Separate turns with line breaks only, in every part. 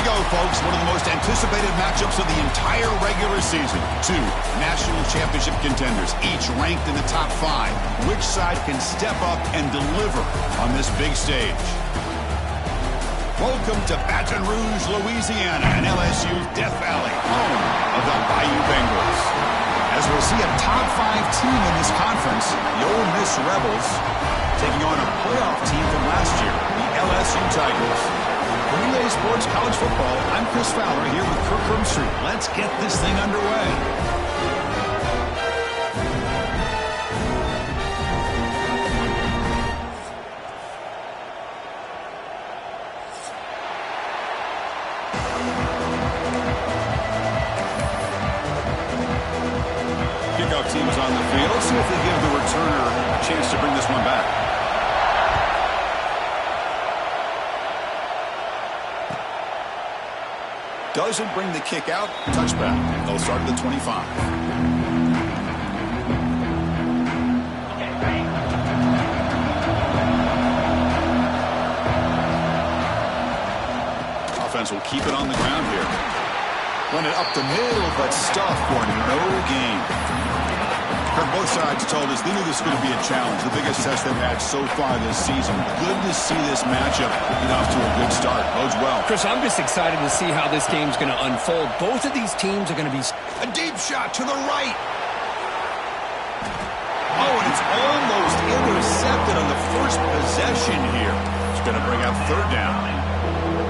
go, folks. One of the most anticipated matchups of the entire regular season. Two national championship contenders, each ranked in the top 5. Which side can step up and deliver on this big stage? Welcome to Baton Rouge, Louisiana, and LSU's Death Valley, home of the Bayou Bengals. As we'll see a top 5 team in this conference, the Ole Miss Rebels, taking on a playoff team from last year, the LSU Tigers. For Relay Sports College Football, I'm Chris Fowler here with Kirk Herbstreit. Let's get this thing underway. Kickoff team is on the field. See if they give the returner a chance to bring this one back. Doesn't bring the kick out. Touchback. They'll start at the 25. Offense will keep it on the ground here. Run it up the middle, but stuff for no gain. Both sides told us they knew this was going to be a challenge, the biggest test they've had so far this season. Good to see this matchup get off to a good start. Bodes well.
Chris, I'm just excited to see how this game's going to unfold. Both of these teams are going to be...
A deep shot to the right. Oh, and it's almost intercepted on the first possession here. It's going to bring up third down.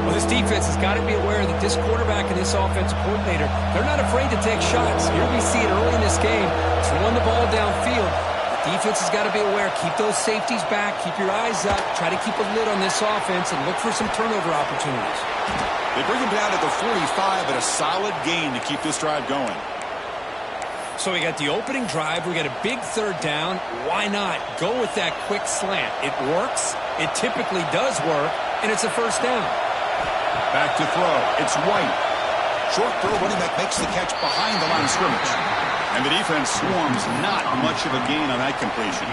Well, this defense has got to be aware that this quarterback and this offensive coordinator, they're not afraid to take shots. Here we see it early in this game, throwing the ball downfield. The defense has got to be aware. Keep those safeties back. Keep your eyes up. Try to keep a lid on this offense and look for some turnover opportunities.
They bring him down at the 45, but a solid gain to keep this drive going.
So we got the opening drive. We got a big third down. Why not go with that quick slant? It works. It typically does work, and it's a first down.
Back to throw. It's White. Short throw, running back makes the catch behind the line of scrimmage. And the defense swarms. Not much of a gain on that completion.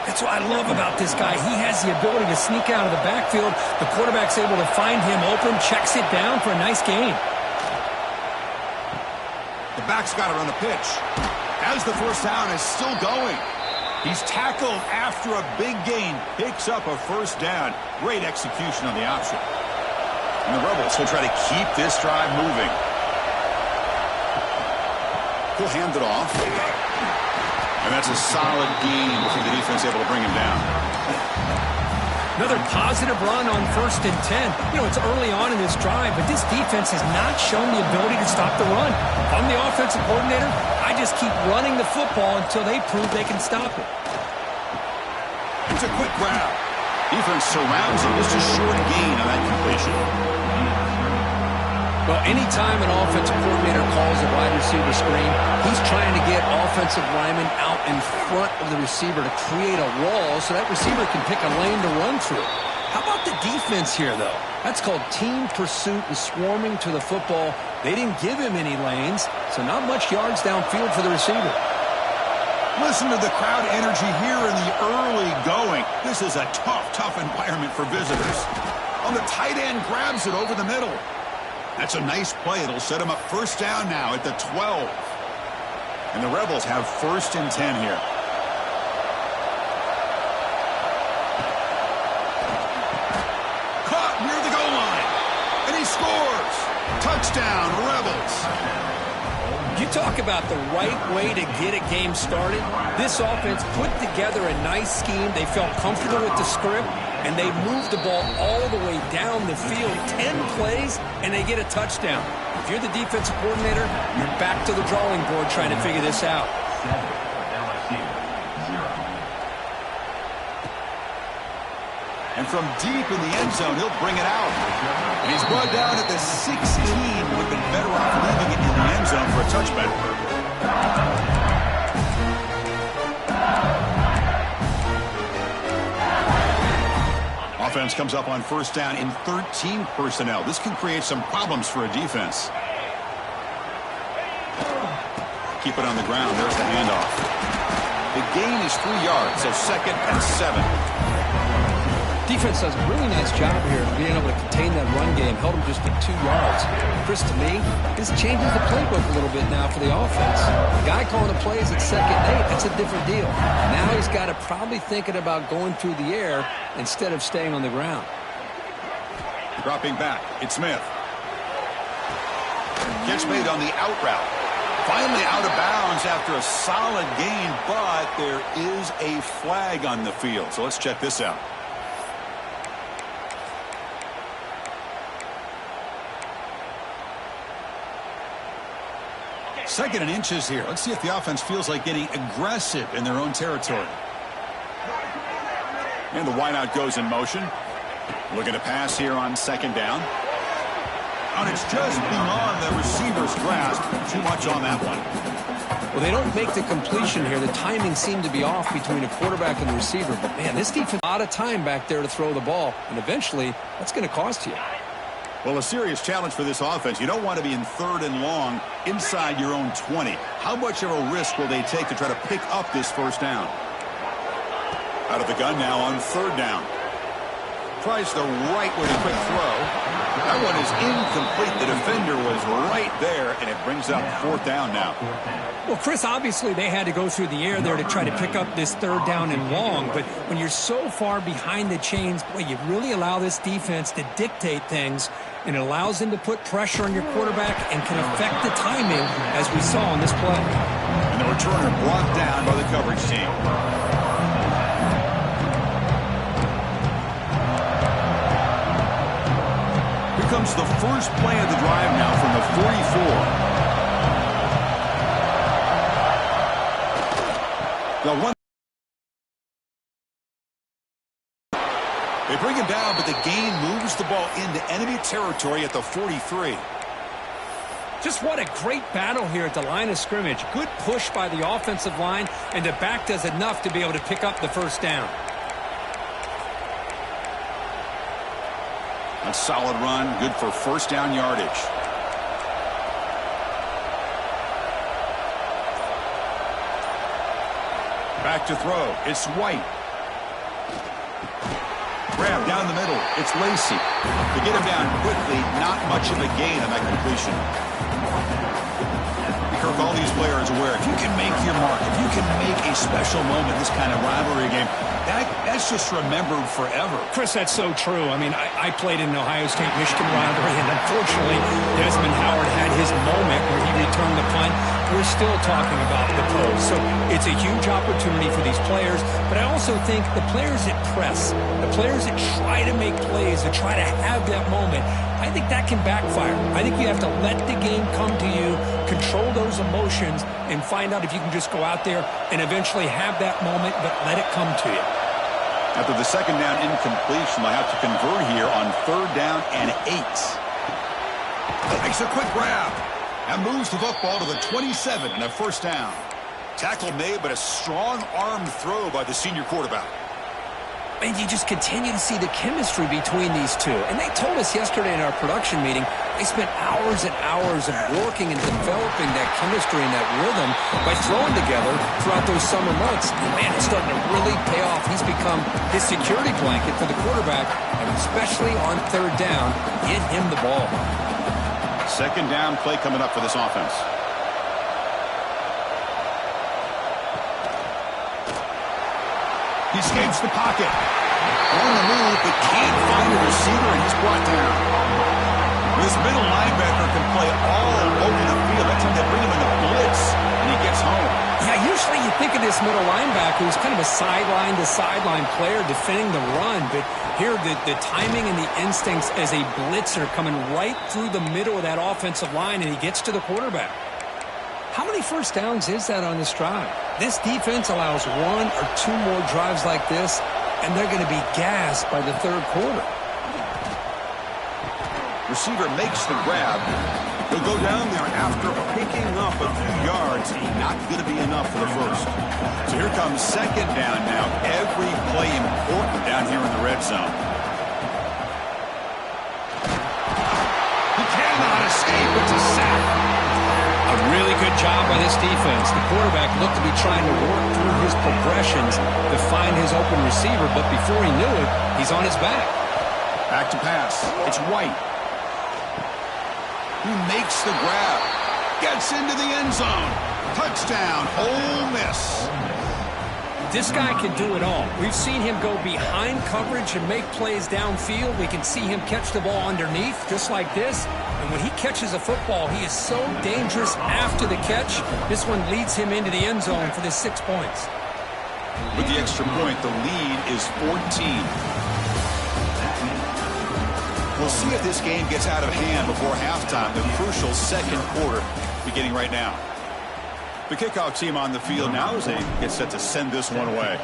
That's what I love about this guy. He has the ability to sneak out of the backfield. The quarterback's able to find him open, checks it down for a nice gain.
The back's got it on the pitch. As the first down is still going. He's tackled after a big gain. Picks up a first down. Great execution on the option. And the Rebels will try to keep this drive moving. He'll hand it off. And that's a solid gain for the defense able to bring him down.
Another positive run on 1st and 10. You know, it's early on in this drive, but this defense has not shown the ability to stop the run. If I'm the offensive coordinator, I just keep running the football until they prove they can stop it.
It's a quick grab. Defense surrounds him. Just a short gain on that completion.
Well, anytime an offensive coordinator calls a wide receiver screen, he's trying to get offensive linemen out in front of the receiver to create a wall so that receiver can pick a lane to run through. How about the defense here, though? That's called team pursuit and swarming to the football. They didn't give him any lanes, so not much yards downfield for the receiver.
Listen to the crowd energy here in the early going. This is a tough environment for visitors. On the tight end, grabs it over the middle. That's a nice play. It'll set him up first down now at the 12. And the Rebels have 1st and 10 here. Caught near the goal line. And he scores. Touchdown, Rebels.
You talk about the right way to get a game started. This offense put together a nice scheme. They felt comfortable with the script, and they moved the ball all the way down the field. 10 plays, and they get a touchdown. If you're the defensive coordinator, you're back to the drawing board trying to figure this out.
And from deep in the end zone, he'll bring it out. And he's brought down at the 16. Would have been better off leaving it in the end zone for a touchback. Offense comes up on first down in 13 personnel. This can create some problems for a defense. Keep it on the ground. There's the handoff. The gain is 3 yards, so 2nd and 7.
Defense does a really nice job here of being able to contain that run game. Held him just at 2 yards. Chris, to me, this changes the playbook a little bit now for the offense. The guy calling the plays at 2nd and 8, that's a different deal. Now he's got to probably thinking about going through the air instead of staying on the ground.
Dropping back, it's Smith. Catch made on the out route. Finally out of bounds after a solid gain, but there is a flag on the field. So let's check this out. Second and inches here. Let's see if the offense feels like getting aggressive in their own territory. And the wideout goes in motion. Looking to pass here on 2nd down. And it's just beyond the receiver's grasp. Too much on that one.
Well, they don't make the completion here. The timing seemed to be off between a quarterback and the receiver. But, man, this defense a lot of time back there to throw the ball. And eventually, that's going to cost you.
Well, a serious challenge for this offense. You don't want to be in 3rd and long inside your own 20. How much of a risk will they take to try to pick up this 1st down? Out of the gun now on 3rd down. Tries the right with a quick throw. That one is incomplete. The defender was right there, and it brings up 4th down now.
Well, Chris, obviously they had to go through the air there to try to pick up this 3rd down and long. But when you're so far behind the chains, boy, you really allow this defense to dictate things. And it allows them to put pressure on your quarterback and can affect the timing, as we saw on this play.
And the returner brought down by the coverage team. Here comes the first play of the drive now from the 44. The one. They bring him down, but the gain moves the ball into enemy territory at the 43.
Just what a great battle here at the line of scrimmage. Good push by the offensive line, and the back does enough to be able to pick up the 1st down.
A solid run, good for 1st down yardage. Back to throw. It's White. Grab down the middle. It's Lacy. To get him down quickly, not much of a gain on that completion. Kirk, all these players aware, if you can make your mark, if you can make a special moment, this kind of rivalry game, that's just remembered forever.
Chris, that's so true. I mean, I played in an Ohio State-Michigan rivalry, and unfortunately, Desmond Howard had his moment where he returned the punt. We're still talking about the pros. So it's a huge opportunity for these players, but I also think the players that press, the players that try to make plays, that try to have that moment, I think that can backfire. I think you have to let the game come to you, control those emotions, and find out if you can just go out there and eventually have that moment, but let it come to you.
After the 2nd down incompletion, they have to convert here on 3rd down and 8. Makes a quick grab and moves the football to the 27 and a 1st down. Tackle made, but a strong arm throw by the senior quarterback.
And you just continue to see the chemistry between these two. And they told us yesterday in our production meeting, they spent hours and hours of working and developing that chemistry and that rhythm by throwing together throughout those summer months. And man, it's starting to really pay off. He's become his security blanket for the quarterback, and especially on 3rd down, get him the ball.
2nd down play coming up for this offense. He escapes the pocket. On the move, but can't find a receiver, and he's brought down. This middle linebacker can play all over the field. That time they bring him in the blitz, and he gets home.
Yeah, usually you think of this middle linebacker who's kind of a sideline-to-sideline player defending the run, but here the timing and the instincts as a blitzer coming right through the middle of that offensive line, and he gets to the quarterback. How many 1st downs is that on this drive? This defense allows 1 or 2 more drives like this, and they're going to be gassed by the 3rd quarter.
Receiver makes the grab. He'll go down there after picking up a few yards. Not going to be enough for the 1st. So here comes 2nd down now. Every play important down here in the red zone. He cannot escape. It's a sack.
A really good job by this defense. The quarterback looked to be trying to work through his progressions to find his open receiver, but before he knew it, he's on his back.
Back to pass. It's White. Who makes the grab. Gets into the end zone. Touchdown, Ole Miss.
This guy can do it all. We've seen him go behind coverage and make plays downfield. We can see him catch the ball underneath, just like this. And when he catches a football, he is so dangerous after the catch. This one leads him into the end zone for the 6 points.
With the extra point, the lead is 14. We'll see if this game gets out of hand before halftime, the crucial second quarter beginning right now. The kickoff team on the field now as they get set to send this one away.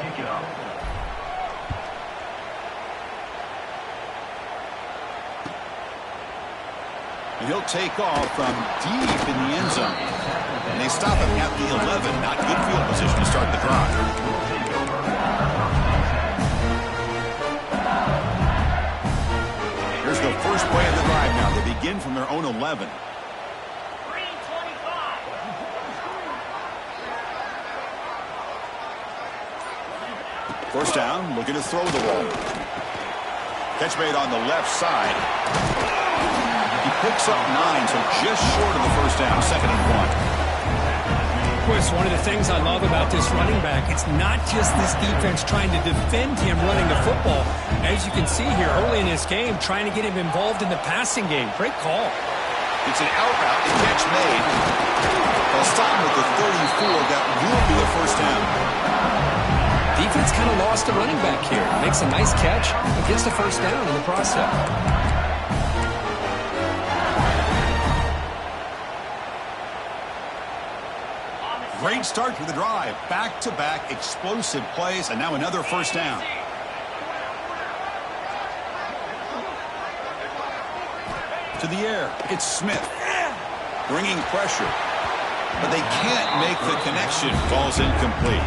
And he'll take off from deep in the end zone. And they stop him at the 11. Not good field position to start the drive. Here's the first play of the drive now. They begin from their own 11. First down, looking to throw the ball. Catch made on the left side. He picks up 9, so just short of the first down, 2nd and 1.
Chris, one of the things I love about this running back, it's not just this defense trying to defend him running the football. As you can see here early in this game, trying to get him involved in the passing game. Great call.
It's an out route, the catch made. They'll stop him with the 34. That will be a first down.
Defense kind of lost a running back here. Makes a nice catch and gets the first down in the process.
Great start to the drive. Back-to-back explosive plays, and now another first down. To the air, it's Smith. Bringing pressure. But they can't make the connection. Ball's incomplete.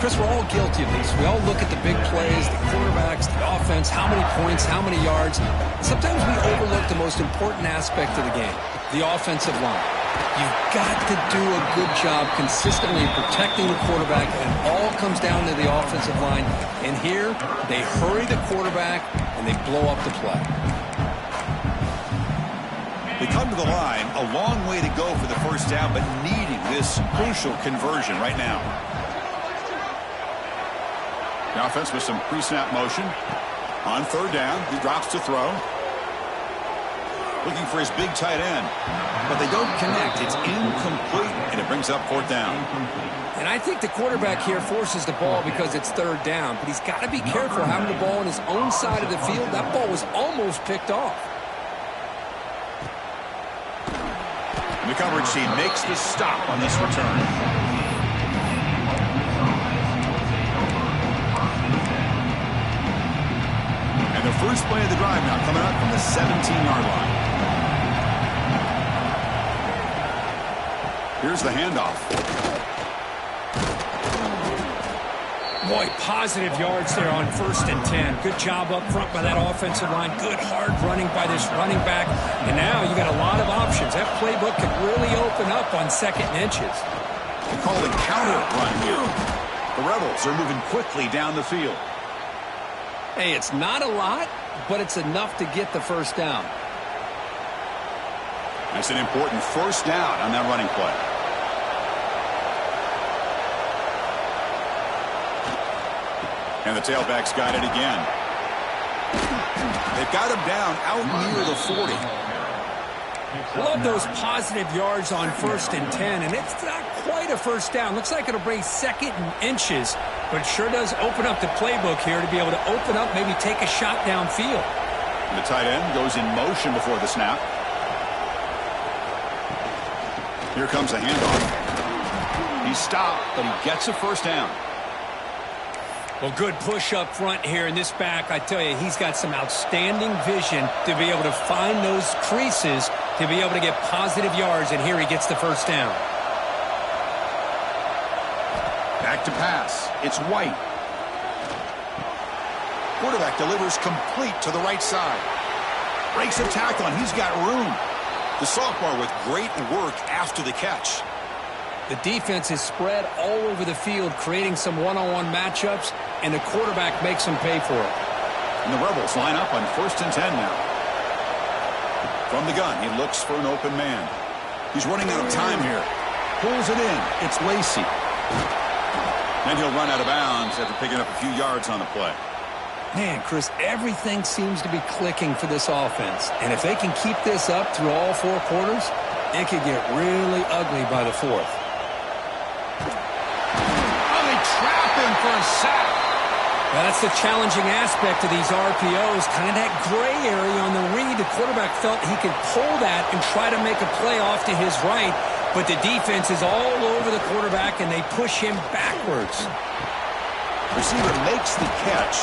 Chris, we're all guilty of this. We all look at the big plays, the quarterbacks, the offense, how many points, how many yards. Sometimes we overlook the most important aspect of the game, the offensive line. You've got to do a good job consistently protecting the quarterback, and it all comes down to the offensive line. And here, they hurry the quarterback, and they blow up the play.
They come to the line, a long way to go for the first down, but needing this crucial conversion right now. The offense with some pre-snap motion. On 3rd down, he drops to throw. Looking for his big tight end. But they don't connect. It's incomplete, and it brings up 4th down.
And I think the quarterback here forces the ball because it's 3rd down. But he's got to be careful having the ball on his own side of the field. That ball was almost picked off.
And the coverage team makes the stop on this return. And the first play of the drive now coming up from the 17-yard line. Here's the handoff.
Boy, positive yards there on 1st and 10. Good job up front by that offensive line. Good hard running by this running back. And now you got a lot of options. That playbook could really open up on 2nd and inches.
They call it counter run here. The Rebels are moving quickly down the field.
Hey, it's not a lot, but it's enough to get the first down.
That's an important first down on that running play. And the tailback's got it again. They've got him down out near the 40.
Love those positive yards on 1st and 10, and it's not quite a first down. Looks like it'll bring 2nd and inches, but it sure does open up the playbook here to be able to open up, maybe take a shot downfield.
And the tight end goes in motion before the snap. Here comes a handoff. He's stopped, but he gets a first down.
Well, good push up front here in this back. I tell you, he's got some outstanding vision to be able to find those creases to be able to get positive yards, and here he gets the first down.
Back to pass. It's White. Quarterback delivers complete to the right side. Breaks a tackle, and he's got room. The sophomore with great work after the catch.
The defense is spread all over the field, creating some one-on-one matchups, and the quarterback makes them pay for it.
And the Rebels line up on 1st and 10 now. From the gun, he looks for an open man. He's running out of time here. Pulls it in. It's Lacy. And he'll run out of bounds after picking up a few yards on the play.
Man, Chris, everything seems to be clicking for this offense. And if they can keep this up through all 4 quarters, it could get really ugly by the 4th.
Oh, they trap him for a sack.
Well, that's the challenging aspect of these RPOs, kind of that gray area on the read. The quarterback felt he could pull that and try to make a play off to his right, but the defense is all over the quarterback, and they push him backwards.
Receiver makes the catch.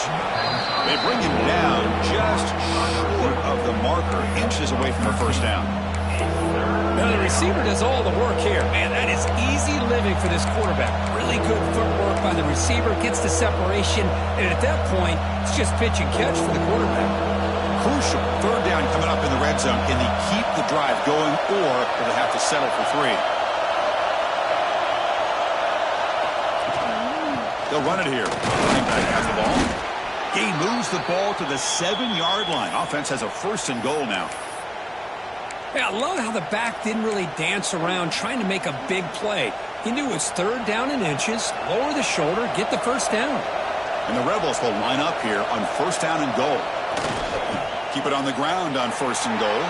They bring him down just short of the marker, inches away from a first down.
Now, the receiver does all the work here. Man, that is easy living for this quarterback. Really good footwork by the receiver, gets the separation, and at that point, it's just pitch and catch for the quarterback.
Crucial. 3rd down coming up in the red zone. Can they keep the drive going, or will they have to settle for 3? They'll run it here. Running back has the ball. He moves the ball to the 7-yard line. Offense has a 1st and goal now.
Yeah, I love how the back didn't really dance around trying to make a big play. He knew it's 3rd down and inches, lower the shoulder, get the first down.
And the Rebels will line up here on 1st down and goal. Keep it on the ground on 1st and goal.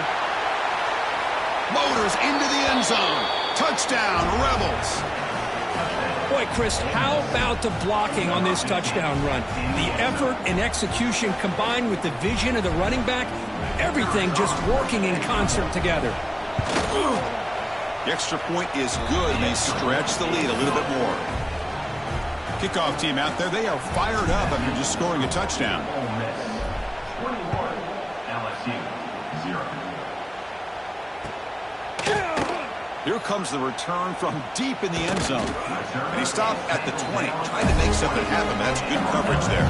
Motors into the end zone. Touchdown, Rebels.
Boy, Chris, how about the blocking on this touchdown run? The effort and execution combined with the vision of the running back, everything just working in concert together.
The extra point is good, and they stretch the lead a little bit more. Kickoff team out there, they are fired up after just scoring a touchdown. Here comes the return from deep in the end zone. And he stopped at the 20, trying to make something happen. That's good coverage there.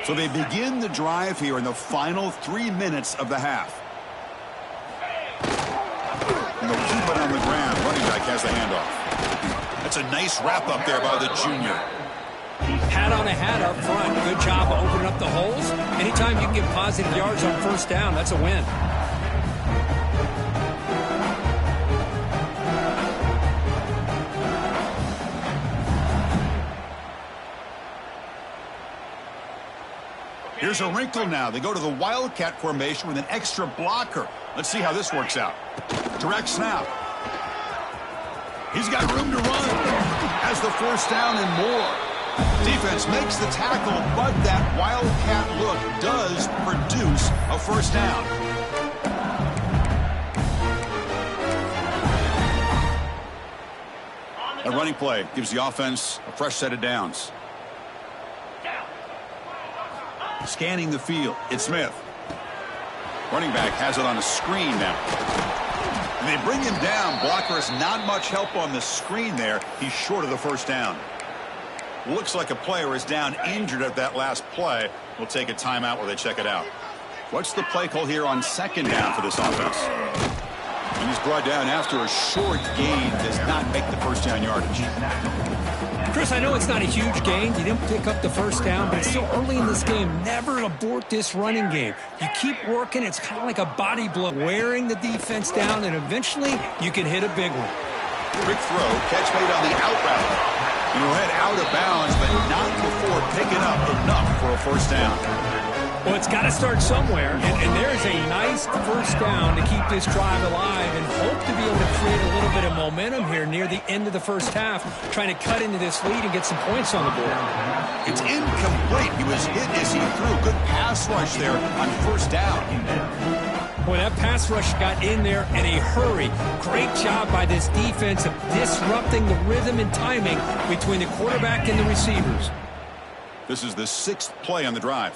So they begin the drive here in the final 3 minutes of the half. And they'll keep it on the ground. Running back has the handoff. That's a nice wrap up there by the junior.
Hat on a hat up front. Good job of opening up the holes. Anytime you can get positive yards on 1st down, that's a win.
Here's a wrinkle now. They go to the Wildcat formation with an extra blocker. Let's see how this works out. Direct snap. He's got room to run. Has the 1st down and more. Defense makes the tackle, but that Wildcat look does produce a 1st down. A running play gives the offense a fresh set of downs. Scanning the field, it's Smith. Running back has it on a screen now. And they bring him down. Blocker has not much help on the screen there. He's short of the 1st down. Looks like a player is down injured at that last play. We'll take a timeout while they check it out. What's the play call here on 2nd down for this offense? And he's brought down after a short gain. Does not make the 1st down yardage.
Chris, I know it's not a huge gain. You didn't pick up the 1st down, but it's still early in this game. Never abort this running game. You keep working. It's kind of like a body blow, wearing the defense down, and eventually you can hit a big one.
Quick throw, catch made on the out route. And he'll head out of bounds, but not before picking up enough for a 1st down.
Well, it's got to start somewhere, and there's a nice 1st down to keep this drive alive and hope to be able to create a little bit of momentum here near the end of the 1st half, trying to cut into this lead and get some points on the board.
It's incomplete. He was hit as he threw. Good pass rush there on 1st down.
Boy, that pass rush got in there in a hurry. Great job by this defense of disrupting the rhythm and timing between the quarterback and the receivers.
This is the 6th play on the drive.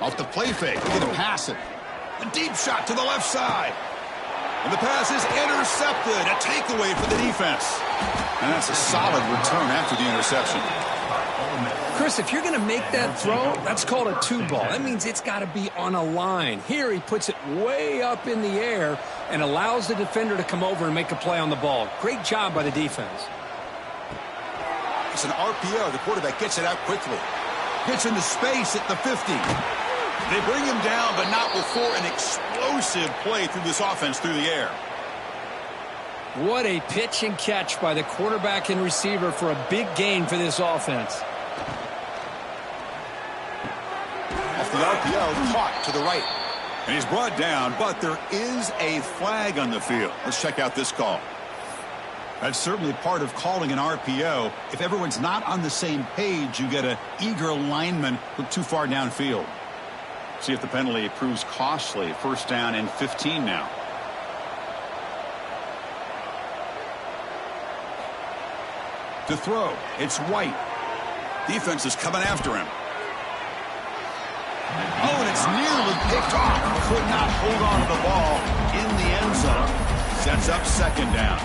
Off the play fake. Look at him pass it. A deep shot to the left side. And the pass is intercepted. A takeaway for the defense. And that's a solid return after the interception.
Chris, if you're going to make that throw, that's called a two ball. That means it's got to be on a line. Here he puts it way up in the air and allows the defender to come over and make a play on the ball. Great job by the defense.
It's an RPO. The quarterback gets it out quickly. Gets into space at the 50. They bring him down, but not before an explosive play through this offense through the air.
What a pitch and catch by the quarterback and receiver for a big gain for this offense.
Off the RPO, caught to the right. And he's brought down, but there is a flag on the field. Let's check out this call. That's certainly part of calling an RPO. If everyone's not on the same page, you get an eager lineman look too far downfield. See if the penalty proves costly. First down and 15 now. To throw, it's White. Defense is coming after him. Oh, and it's nearly picked off. Could not hold on to the ball in the end zone. Sets up second down.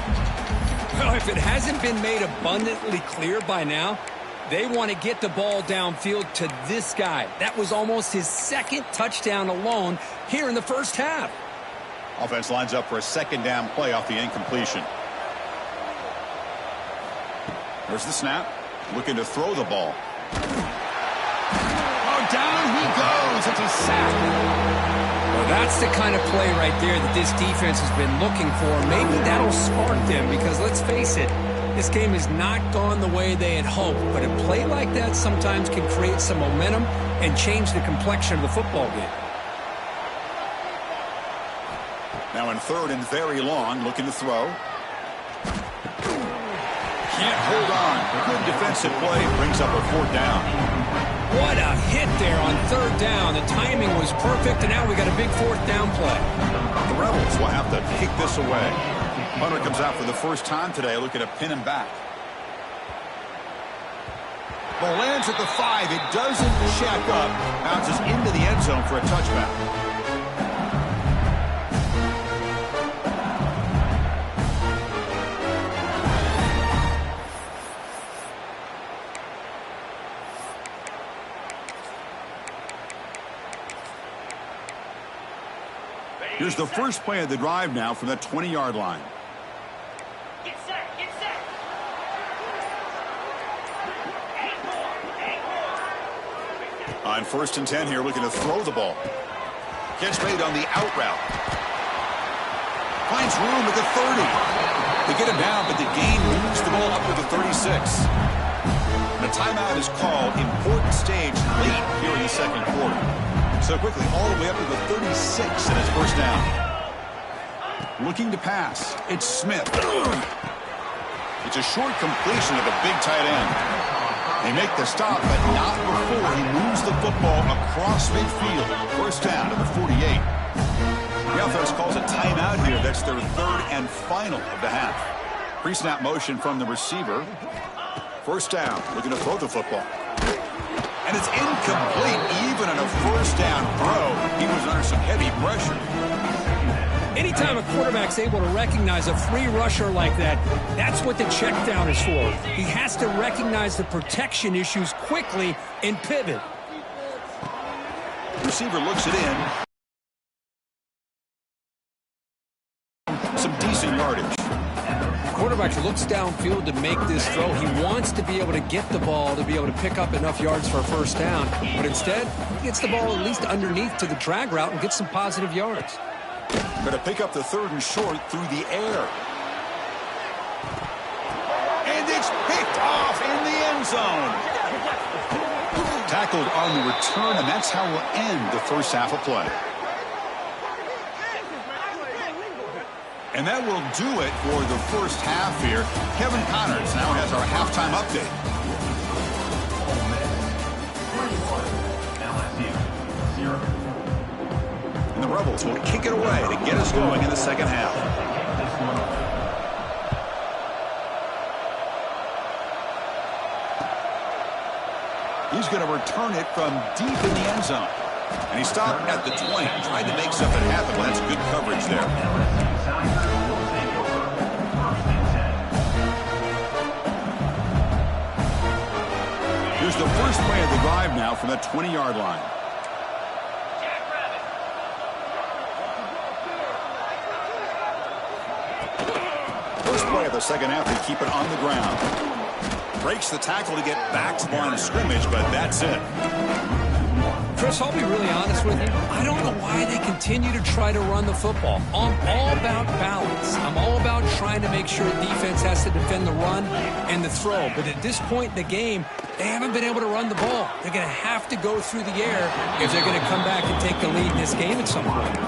Well, if it hasn't been made abundantly clear by now, they want to get the ball downfield to this guy. That was almost his second touchdown alone here in the first half.
Offense lines up for a second down play off the incompletion. There's the snap. Looking to throw the ball. Oh, down he goes. It's a sack.
Well, that's the kind of play right there that this defense has been looking for. Maybe that'll spark them because, let's face it, this game has not gone the way they had hoped. But a play like that sometimes can create some momentum and change the complexion of the football game.
Now in third and very long, looking to throw. Can't hold on. Good defensive play. Brings up a fourth down.
What a hit there on third down. The timing was perfect, and now we got a big fourth down play.
The Rebels will have to kick this away. Hunter comes out for the first time today, looking to pin him back. Ball lands at the 5. It doesn't check up. Bounces into the end zone for a touchback. Here's the first play of the drive now from that 20-yard line.
Get set, get set.
On first and 10 here, looking to throw the ball. Catch made on the out route. Finds room at the 30. They get him down, but the gain moves the ball up to the 36. And a timeout is called. Important stage late here in the second quarter. So quickly, all the way up to the 36 and it's first down. Looking to pass. It's Smith. It's a short completion of the big tight end. They make the stop, but not before he moves the football across midfield. First down to the 48. The offense calls a timeout here. That's their third and final of the half. Pre-snap motion from the receiver. First down, looking to throw the football. And it's incomplete, even on a first down throw. He was under some heavy pressure.
Anytime a quarterback's able to recognize a free rusher like that, that's what the check down is for. He has to recognize the protection issues quickly and pivot.
Receiver looks it in. Some decent yardage.
Quarterback looks downfield to make this throw. He wants to be able to get the ball to be able to pick up enough yards for a first down. But instead, he gets the ball at least underneath to the drag route and gets some positive yards.
Going to pick up the third and short through the air. And it's picked off in the end zone. Tackled on the return, and that's how we'll end the first half of play. And that will do it for the first half here. Kevin Connors now has our halftime update. And the Rebels will kick it away to get us going in the second half. He's going to return it from deep in the end zone. And he stopped at the 20, tried to make something happen. Well, that's good coverage there. Here's the first play of the drive now from that 20-yard line. First play of the second half, they keep it on the ground. Breaks the tackle to get back to the line of scrimmage, but that's it.
Chris, I'll be really honest with you. I don't know why they continue to try to run the football. I'm all about balance. I'm all about trying to make sure defense has to defend the run and the throw. But at this point in the game, they haven't been able to run the ball. They're going to have to go through the air if they're going to come back and take the lead in this game at some point.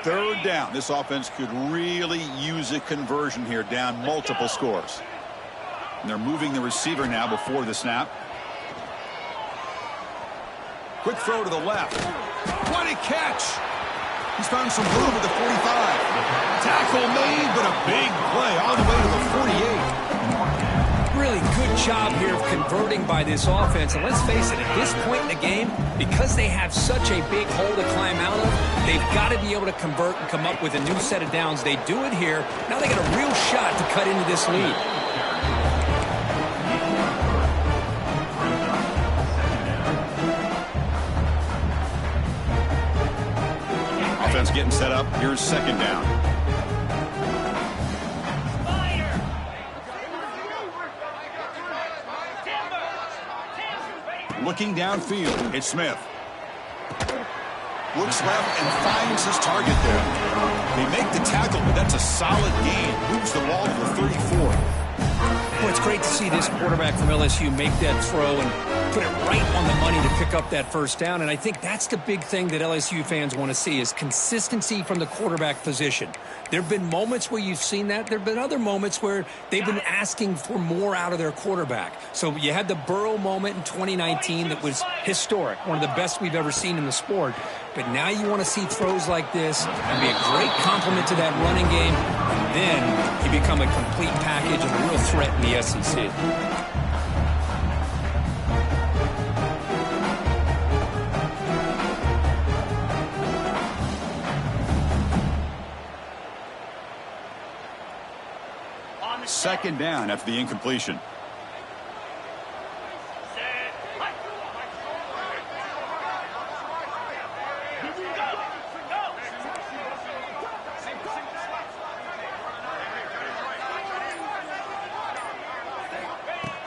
Third down. This offense could really use a conversion here, down multiple scores. And they're moving the receiver now before the snap. Quick throw to the left. What a catch! He's found some room at the 45. Tackle made, but a big play all the way to the 48.
Really good job here of converting by this offense. And let's face it, at this point in the game, because they have such a big hole to climb out of, they've got to be able to convert and come up with a new set of downs. They do it here. Now they got a real shot to cut into this lead.
Offense getting set up. Here's second down. Looking downfield, it's Smith. Looks left and finds his target there. They make the tackle, but that's a solid gain. Moves the ball to the 34.
Well, it's great to see this quarterback from LSU make that throw and put it right on the money to pick up that first down. And I think that's the big thing that LSU fans want to see is consistency from the quarterback position. There have been moments where you've seen that. There have been other moments where they've been asking for more out of their quarterback. So you had the Burrow moment in 2019 that was historic, one of the best we've ever seen in the sport. But now you want to see throws like this and be a great complement to that running game. And then you become a complete package and a real threat in the SEC.
Second down after the incompletion.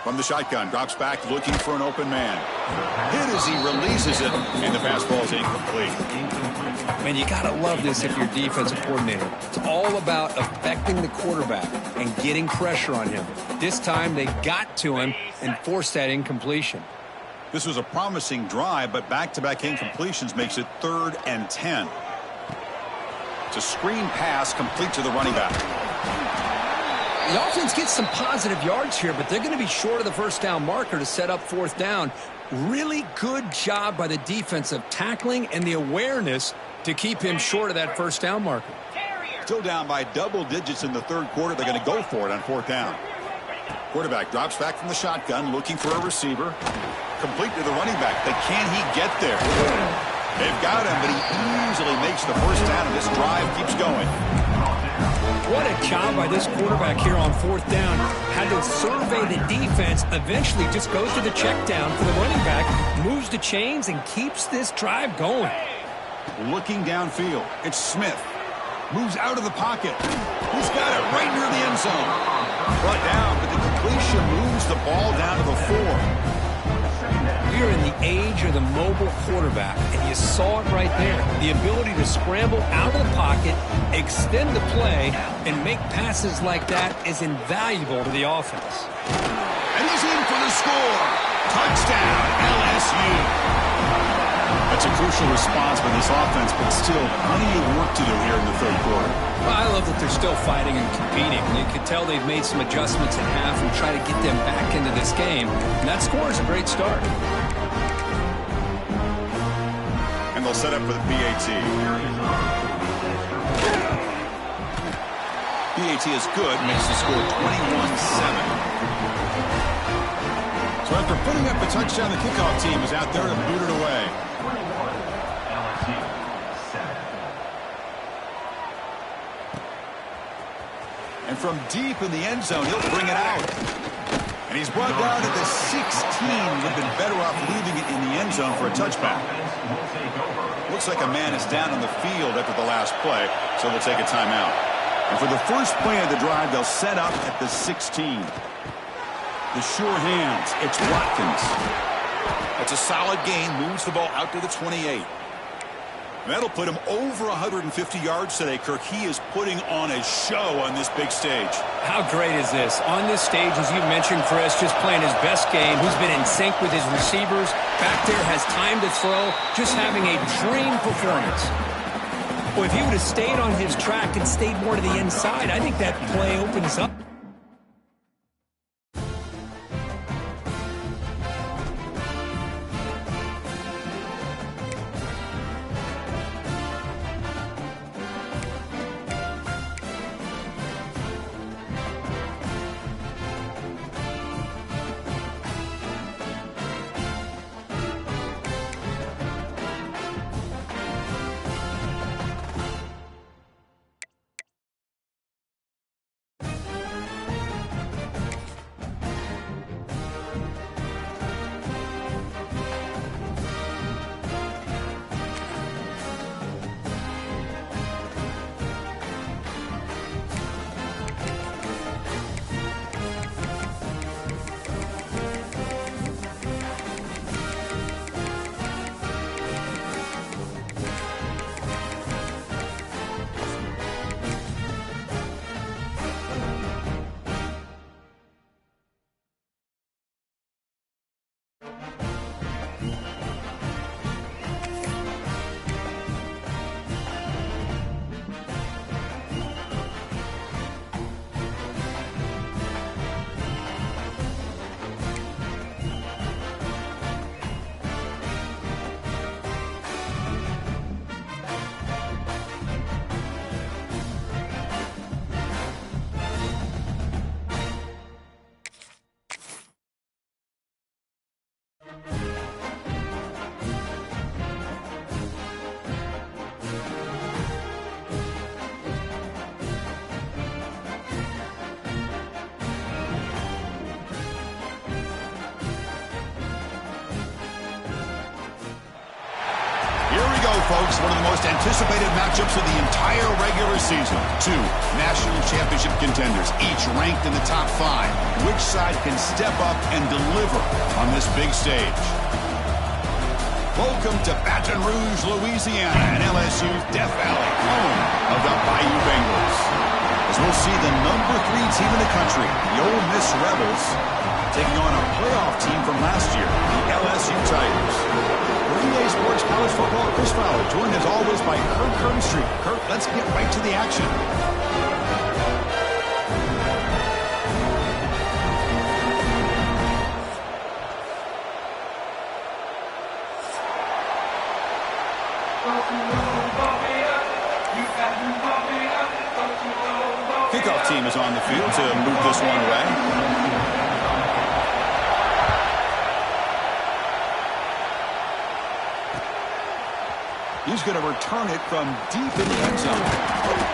From the shotgun, drops back looking for an open man. Hit as he releases it, and the fastball is incomplete.
Man, you got to love this if you're a defensive coordinator. It's all about affecting the quarterback and getting pressure on him. This time they got to him and forced that incompletion.
This was a promising drive, but back-to-back incompletions makes it 3rd and 10. It's a screen pass complete to the running back.
The offense gets some positive yards here, but they're going to be short of the first down marker to set up 4th down. Really good job by the defense of tackling and the awareness to keep him short of that first down marker.
Still down by double digits in the 3rd quarter. They're going to go for it on 4th down. Quarterback drops back from the shotgun, looking for a receiver. Complete to the running back, but can he get there? They've got him, but he easily makes the first down, and this drive keeps going.
What a job by this quarterback here on 4th down. Had to survey the defense, eventually just goes to the check down for the running back, moves the chains, and keeps this drive going.
Looking downfield, it's Smith. Moves out of the pocket. He's got it right near the end zone. Brought down, but the completion moves the ball down to the 4.
We're in the age of the mobile quarterback, and you saw it right there. The ability to scramble out of the pocket, extend the play, and make passes like that is invaluable to the offense.
And he's in for the score. Touchdown, LSU. That's a crucial response by this offense, but still plenty of work to do here in the 3rd quarter.
Well, I love that they're still fighting and competing. You can tell they've made some adjustments in half and try to get them back into this game. And that score is a great start.
And they'll set up for the PAT. PAT is good, makes the score 21-7. So after putting up a touchdown, the kickoff team is out there to boot it away. And from deep in the end zone, he'll bring it out. And he's brought down at the 16. Would have been better off leaving it in the end zone for a touchback. Looks like a man is down on the field after the last play, so they'll take a timeout. And for the first play of the drive, they'll set up at the 16. The sure hands, it's Watkins. That's a solid gain, moves the ball out to the 28. That'll put him over 150 yards today, Kirk. He is putting on a show on this big stage.
How great is this? On this stage, as you mentioned, Chris, just playing his best game. He's been in sync with his receivers. Back there, has time to throw. Just having a dream performance. Well, if he would have stayed on his track and stayed more to the inside, I think that play opens up.
Folks, one of the most anticipated matchups of the entire regular season. Two national championship contenders, each ranked in the top 5. Which side can step up and deliver on this big stage? Welcome to Baton Rouge, Louisiana, and LSU's Death Valley, home of the Bayou Bengals. As we'll see the number 3 team in the country, the Ole Miss Rebels, taking on a playoff team from last year, the LSU Tigers. Green Bay Sports College Football, Chris Fowler, joined as always by Kirk Herbstreit. Kirk, let's get right to the action. Kickoff team is on the field to move this one away. He's going to return it from deep in the end zone.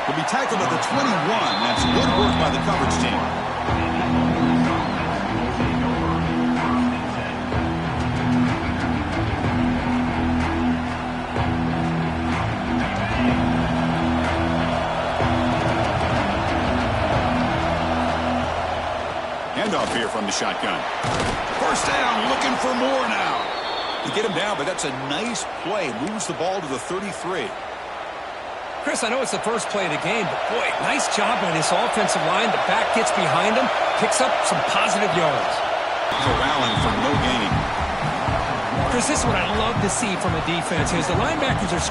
He'll be tackled at the 21. That's good work by the coverage team. Handoff here from the shotgun. First down, looking for more now. To get him down, but that's a nice play. Moves the ball to the 33.
Chris, I know it's the first play of the game, but boy, nice job by this offensive line. The back gets behind him, picks up some positive yards.
Corralling for no gain.
Chris, this is what I love to see from a defense is the linebackers are